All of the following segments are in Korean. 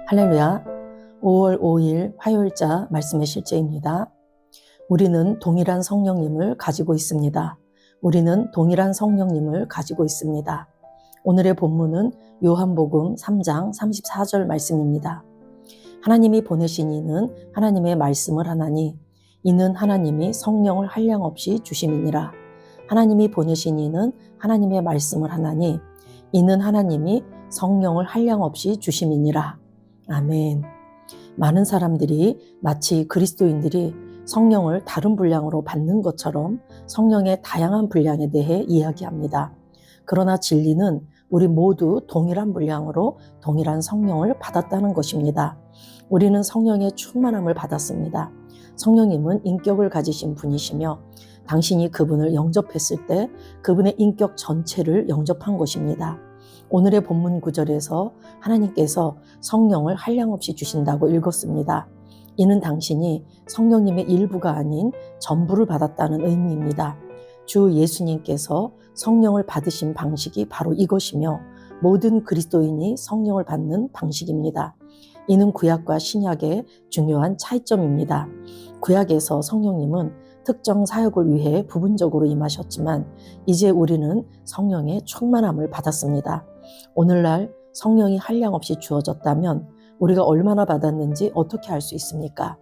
할렐루야. 5월 5일 화요일자 말씀의 실제입니다. 우리는 동일한 성령님을 가지고 있습니다. 우리는 동일한 성령님을 가지고 있습니다. 오늘의 본문은 요한복음 3장 34절 말씀입니다. 하나님이 보내신 이는 하나님의 말씀을 하나니 이는 하나님이 성령을 한량없이 주심이니라. 하나님이 보내신 이는 하나님의 말씀을 하나니 이는 하나님이 성령을 한량없이 주심이니라. 아멘. 많은 사람들이 마치 그리스도인들이 성령을 다른 분량으로 받는 것처럼 성령의 다양한 분량에 대해 이야기합니다. 그러나 진리는 우리 모두 동일한 분량으로 동일한 성령을 받았다는 것입니다. 우리는 성령의 충만함을 받았습니다. 성령님은 인격을 가지신 분이시며 당신이 그분을 영접했을 때 그분의 인격 전체를 영접한 것입니다. 오늘의 본문 구절에서 하나님께서 성령을 한량없이 주신다고 읽었습니다. 이는 당신이 성령님의 일부가 아닌 전부를 받았다는 의미입니다. 주 예수님께서 성령을 받으신 방식이 바로 이것이며 모든 그리스도인이 성령을 받는 방식입니다. 이는 구약과 신약의 중요한 차이점입니다. 구약에서 성령님은 특정 사역을 위해 부분적으로 임하셨지만 이제 우리는 성령의 충만함을 받았습니다. 오늘날 성령이 한량없이 주어졌다면 우리가 얼마나 받았는지 어떻게 알 수 있습니까?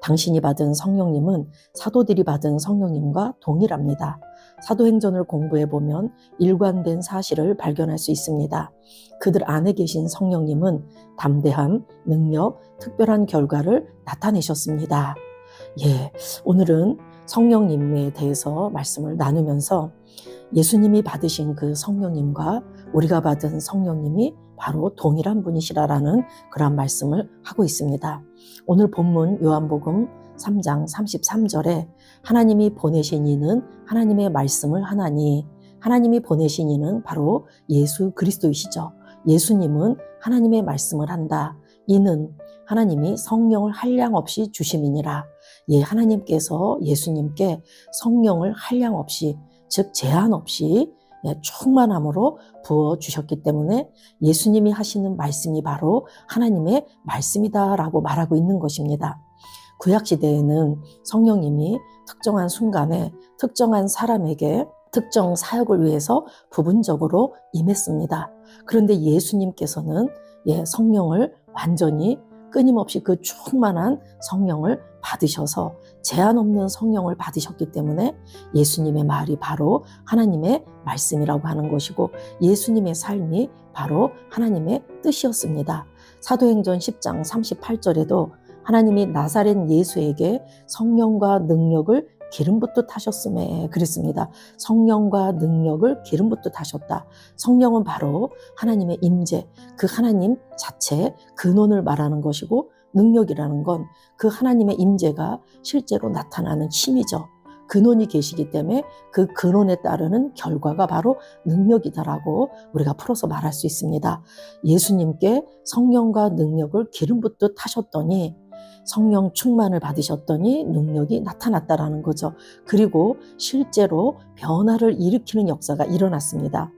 당신이 받은 성령님은 사도들이 받은 성령님과 동일합니다. 사도행전을 공부해보면 일관된 사실을 발견할 수 있습니다. 그들 안에 계신 성령님은 담대함, 능력, 특별한 결과를 나타내셨습니다. 오늘은 성령님에 대해서 말씀을 나누면서 예수님이 받으신 그 성령님과 우리가 받은 성령님이 바로 동일한 분이시라라는 그런 말씀을 하고 있습니다. 오늘 본문 요한복음 3장 33절에 하나님이 보내신 이는 하나님의 말씀을 하나니, 하나님이 보내신 이는 바로 예수 그리스도이시죠. 예수님은 하나님의 말씀을 한다. 이는 하나님이 성령을 한량없이 주심이니라. 하나님께서 예수님께 성령을 한량없이, 즉 제한 없이 충만함으로 부어주셨기 때문에 예수님이 하시는 말씀이 바로 하나님의 말씀이다라고 말하고 있는 것입니다. 구약시대에는 성령님이 특정한 순간에 특정한 사람에게 특정 사역을 위해서 부분적으로 임했습니다. 그런데 예수님께서는 성령을 완전히 끊임없이 그 충만한 성령을 받으셔서 제한 없는 성령을 받으셨기 때문에 예수님의 말이 바로 하나님의 말씀이라고 하는 것이고 예수님의 삶이 바로 하나님의 뜻이었습니다. 사도행전 10장 38절에도 하나님이 나사렛 예수에게 성령과 능력을 기름 붓듯 하셨음에 그랬습니다. 성령과 능력을 기름 붓듯 하셨다. 성령은 바로 하나님의 임재, 그 하나님 자체 근원을 말하는 것이고 능력이라는 건 그 하나님의 임재가 실제로 나타나는 힘이죠. 근원이 계시기 때문에 그 근원에 따르는 결과가 바로 능력이다라고 우리가 풀어서 말할 수 있습니다. 예수님께 성령과 능력을 기름 붓듯 하셨더니 성령 충만을 받으셨더니 능력이 나타났다라는 거죠. 그리고 실제로 변화를 일으키는 역사가 일어났습니다.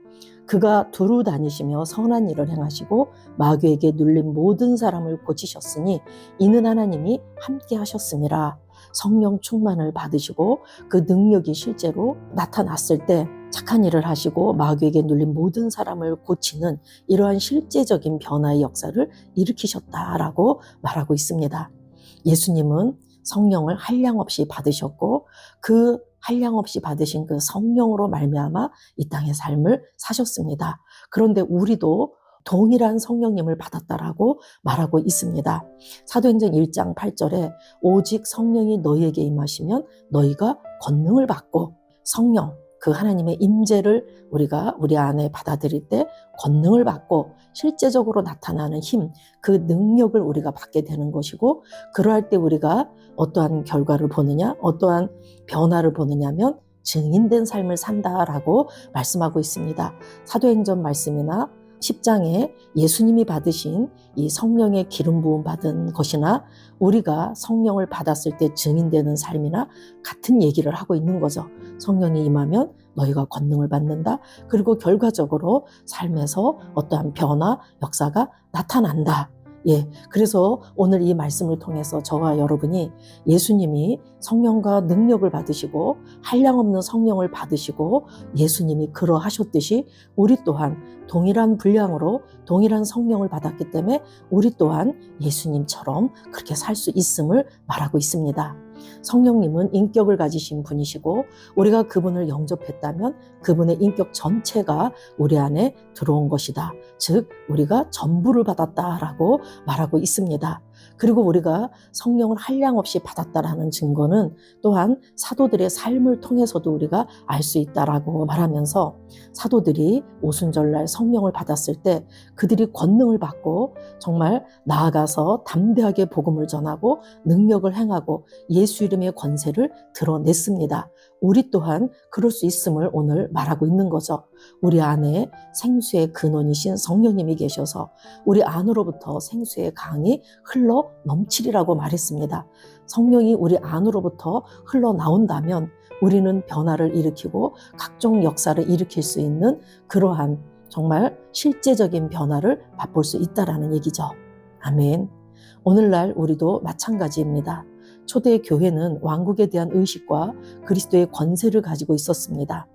그가 두루 다니시며 선한 일을 행하시고 마귀에게 눌린 모든 사람을 고치셨으니 이는 하나님이 함께 하셨음이라. 성령 충만을 받으시고 그 능력이 실제로 나타났을 때 착한 일을 하시고 마귀에게 눌린 모든 사람을 고치는 이러한 실제적인 변화의 역사를 일으키셨다라고 말하고 있습니다. 예수님은 성령을 한량없이 받으셨고 그 한량없이 받으신 그 성령으로 말미암아 이 땅의 삶을 사셨습니다. 그런데 우리도 동일한 성령님을 받았다라고 말하고 있습니다. 사도행전 1장 8절에 오직 성령이 너희에게 임하시면 너희가 권능을 받고 성령, 그 하나님의 임재를 우리가 우리 안에 받아들일 때 권능을 받고 실제적으로 나타나는 힘, 그 능력을 우리가 받게 되는 것이고 그러할 때 우리가 어떠한 결과를 보느냐, 어떠한 변화를 보느냐면 증인된 삶을 산다라고 말씀하고 있습니다. 사도행전 말씀이나 10장에 예수님이 받으신 이 성령의 기름 부음 받은 것이나 우리가 성령을 받았을 때 증인되는 삶이나 같은 얘기를 하고 있는 거죠. 성령이 임하면 너희가 권능을 받는다. 그리고 결과적으로 삶에서 어떠한 변화, 역사가 나타난다. 그래서 오늘 이 말씀을 통해서 저와 여러분이 예수님이 성령과 능력을 받으시고 한량없는 성령을 받으시고 예수님이 그러하셨듯이 우리 또한 동일한 분량으로 동일한 성령을 받았기 때문에 우리 또한 예수님처럼 그렇게 살 수 있음을 말하고 있습니다. 성령님은 인격을 가지신 분이시고 우리가 그분을 영접했다면 그분의 인격 전체가 우리 안에 들어온 것이다. 즉 우리가 전부를 받았다라고 말하고 있습니다. 그리고 우리가 성령을 한량없이 받았다라는 증거는 또한 사도들의 삶을 통해서도 우리가 알 수 있다라고 말하면서 사도들이 오순절날 성령을 받았을 때 그들이 권능을 받고 정말 나아가서 담대하게 복음을 전하고 능력을 행하고 예수 이름의 권세를 드러냈습니다. 우리 또한 그럴 수 있음을 오늘 말하고 있는 거죠. 우리 안에 생수의 근원이신 성령님이 계셔서 우리 안으로부터 생수의 강이 흘러 넘치리라고 말했습니다. 성령이 우리 안으로부터 흘러나온다면 우리는 변화를 일으키고 각종 역사를 일으킬 수 있는 그러한 정말 실제적인 변화를 맛볼 수 있다라는 얘기죠. 아멘. 오늘날 우리도 마찬가지입니다. 초대 교회는 왕국에 대한 의식과 그리스도의 권세를 가지고 있었습니다.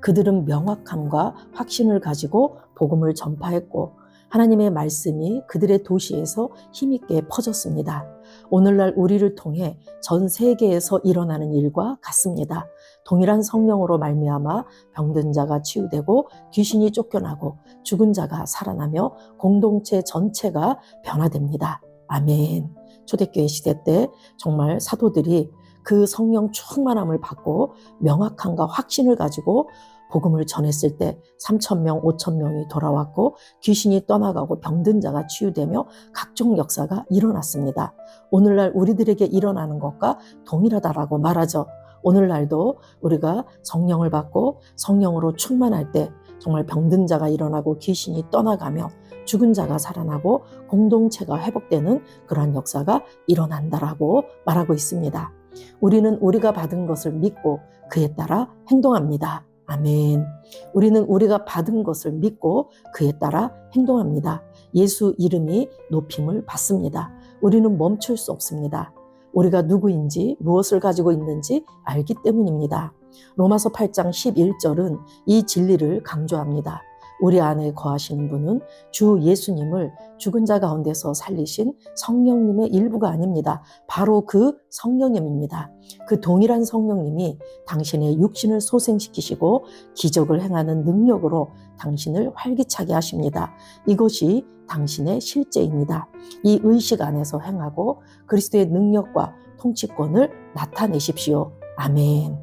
그들은 명확함과 확신을 가지고 복음을 전파했고 하나님의 말씀이 그들의 도시에서 힘있게 퍼졌습니다. 오늘날 우리를 통해 전 세계에서 일어나는 일과 같습니다. 동일한 성령으로 말미암아 병든 자가 치유되고 귀신이 쫓겨나고 죽은 자가 살아나며 공동체 전체가 변화됩니다. 아멘. 초대교회 시대 때 정말 사도들이 그 성령 충만함을 받고 명확함과 확신을 가지고 복음을 전했을 때 3,000명, 5,000명이 돌아왔고 귀신이 떠나가고 병든 자가 치유되며 각종 역사가 일어났습니다. 오늘날 우리들에게 일어나는 것과 동일하다라고 말하죠. 오늘날도 우리가 성령을 받고 성령으로 충만할 때 정말 병든 자가 일어나고 귀신이 떠나가며 죽은 자가 살아나고 공동체가 회복되는 그러한 역사가 일어난다라고 말하고 있습니다. 우리는 우리가 받은 것을 믿고 그에 따라 행동합니다. 아멘. 우리는 우리가 받은 것을 믿고 그에 따라 행동합니다. 예수 이름이 높임을 받습니다. 우리는 멈출 수 없습니다. 우리가 누구인지 무엇을 가지고 있는지 알기 때문입니다. 로마서 8장 11절은 이 진리를 강조합니다. 우리 안에 거하시는 분은 주 예수님을 죽은 자 가운데서 살리신 성령님의 일부가 아닙니다. 바로 그 성령님입니다. 그 동일한 성령님이 당신의 육신을 소생시키시고 기적을 행하는 능력으로 당신을 활기차게 하십니다. 이것이 당신의 실제입니다. 이 의식 안에서 행하고 그리스도의 능력과 통치권을 나타내십시오. 아멘.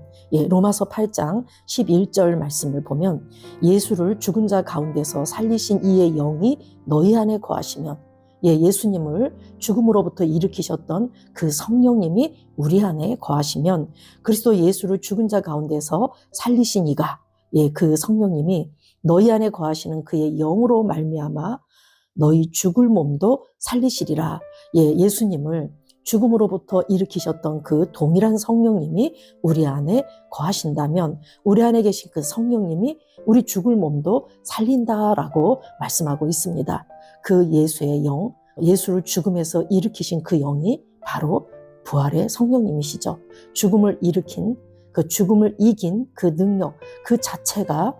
로마서 8장 11절 말씀을 보면 예수를 죽은 자 가운데서 살리신 이의 영이 너희 안에 거하시면 예수님을 죽음으로부터 일으키셨던 그 성령님이 우리 안에 거하시면 그리스도 예수를 죽은 자 가운데서 살리신 이가 그 성령님이 너희 안에 거하시는 그의 영으로 말미암아 너희 죽을 몸도 살리시리라. 예수님을 죽음으로부터 일으키셨던 그 동일한 성령님이 우리 안에 거하신다면 우리 안에 계신 그 성령님이 우리 죽을 몸도 살린다라고 말씀하고 있습니다. 그 예수의 영, 예수를 죽음에서 일으키신 그 영이 바로 부활의 성령님이시죠. 죽음을 일으킨, 그 죽음을 이긴 그 능력, 그 자체가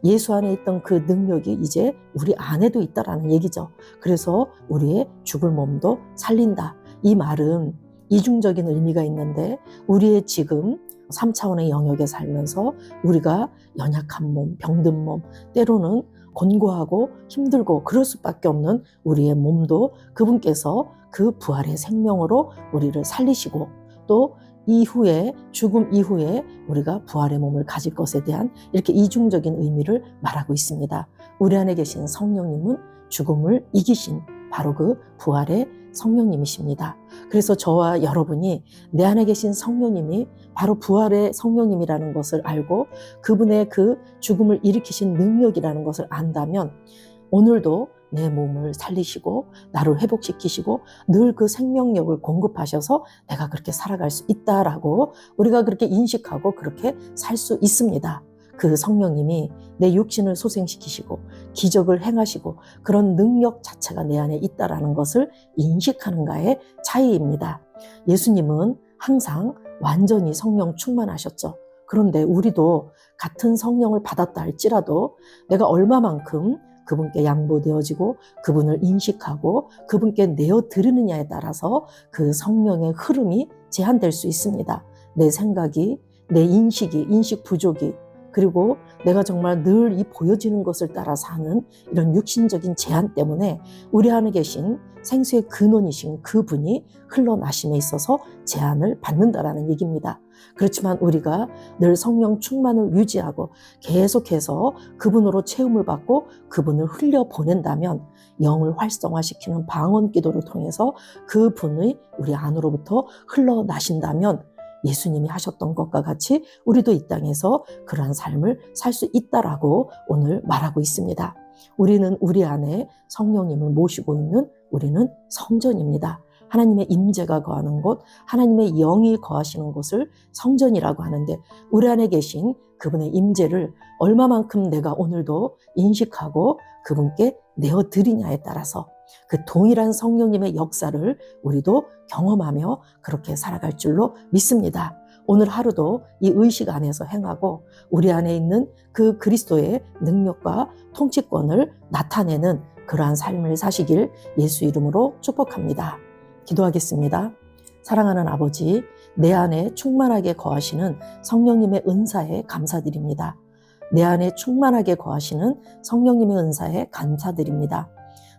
예수 안에 있던 그 능력이 이제 우리 안에도 있다라는 얘기죠. 그래서 우리의 죽을 몸도 살린다. 이 말은 이중적인 의미가 있는데 우리의 지금 3차원의 영역에 살면서 우리가 연약한 몸, 병든 몸, 때로는 곤고하고 힘들고 그럴 수밖에 없는 우리의 몸도 그분께서 그 부활의 생명으로 우리를 살리시고 또 이후에 죽음 이후에 우리가 부활의 몸을 가질 것에 대한 이렇게 이중적인 의미를 말하고 있습니다. 우리 안에 계신 성령님은 죽음을 이기신 바로 그 부활의 성령님이십니다. 그래서 저와 여러분이 내 안에 계신 성령님이 바로 부활의 성령님이라는 것을 알고 그분의 그 죽음을 일으키신 능력이라는 것을 안다면 오늘도 내 몸을 살리시고 나를 회복시키시고 늘 그 생명력을 공급하셔서 내가 그렇게 살아갈 수 있다라고 우리가 그렇게 인식하고 그렇게 살 수 있습니다. 그 성령님이 내 육신을 소생시키시고 기적을 행하시고 그런 능력 자체가 내 안에 있다라는 것을 인식하는가의 차이입니다. 예수님은 항상 완전히 성령 충만하셨죠. 그런데 우리도 같은 성령을 받았다 할지라도 내가 얼마만큼 그분께 양보되어지고 그분을 인식하고 그분께 내어드리느냐에 따라서 그 성령의 흐름이 제한될 수 있습니다. 내 생각이, 내 인식이, 인식 부족이, 그리고 내가 정말 늘 이 보여지는 것을 따라 사는 이런 육신적인 제한 때문에 우리 안에 계신 생수의 근원이신 그분이 흘러나심에 있어서 제한을 받는다라는 얘기입니다. 그렇지만 우리가 늘 성령 충만을 유지하고 계속해서 그분으로 채움을 받고 그분을 흘려보낸다면 영을 활성화시키는 방언 기도를 통해서 그분의 우리 안으로부터 흘러나신다면 예수님이 하셨던 것과 같이 우리도 이 땅에서 그러한 삶을 살 수 있다라고 오늘 말하고 있습니다. 우리는 우리 안에 성령님을 모시고 있는 우리는 성전입니다. 하나님의 임재가 거하는 곳, 하나님의 영이 거하시는 곳을 성전이라고 하는데 우리 안에 계신 그분의 임재를 얼마만큼 내가 오늘도 인식하고 그분께 내어드리냐에 따라서 그 동일한 성령님의 역사를 우리도 경험하며 그렇게 살아갈 줄로 믿습니다. 오늘 하루도 이 의식 안에서 행하고 우리 안에 있는 그 그리스도의 능력과 통치권을 나타내는 그러한 삶을 사시길 예수 이름으로 축복합니다. 기도하겠습니다. 사랑하는 아버지, 내 안에 충만하게 거하시는 성령님의 은사에 감사드립니다. 내 안에 충만하게 거하시는 성령님의 은사에 감사드립니다.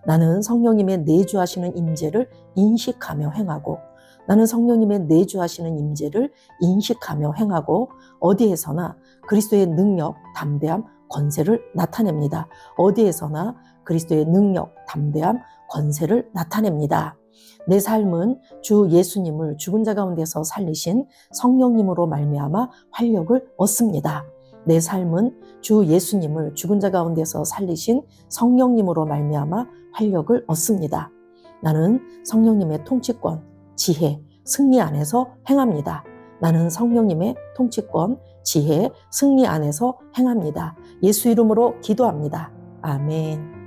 나는 성령님의 내주하시는 임재를 인식하며 행하고 나는 성령님의 내주하시는 임재를 인식하며 행하고 어디에서나 그리스도의 능력, 담대함, 권세를 나타냅니다. 어디에서나 그리스도의 능력, 담대함, 권세를 나타냅니다. 내 삶은 주 예수님을 죽은 자 가운데서 살리신 성령님으로 말미암아 활력을 얻습니다. 내 삶은 주 예수님을 죽은 자 가운데서 살리신 성령님으로 말미암아 활력을 얻습니다. 나는 성령님의 통치권, 지혜, 승리 안에서 행합니다. 나는 성령님의 통치권, 지혜, 승리 안에서 행합니다. 예수 이름으로 기도합니다. 아멘.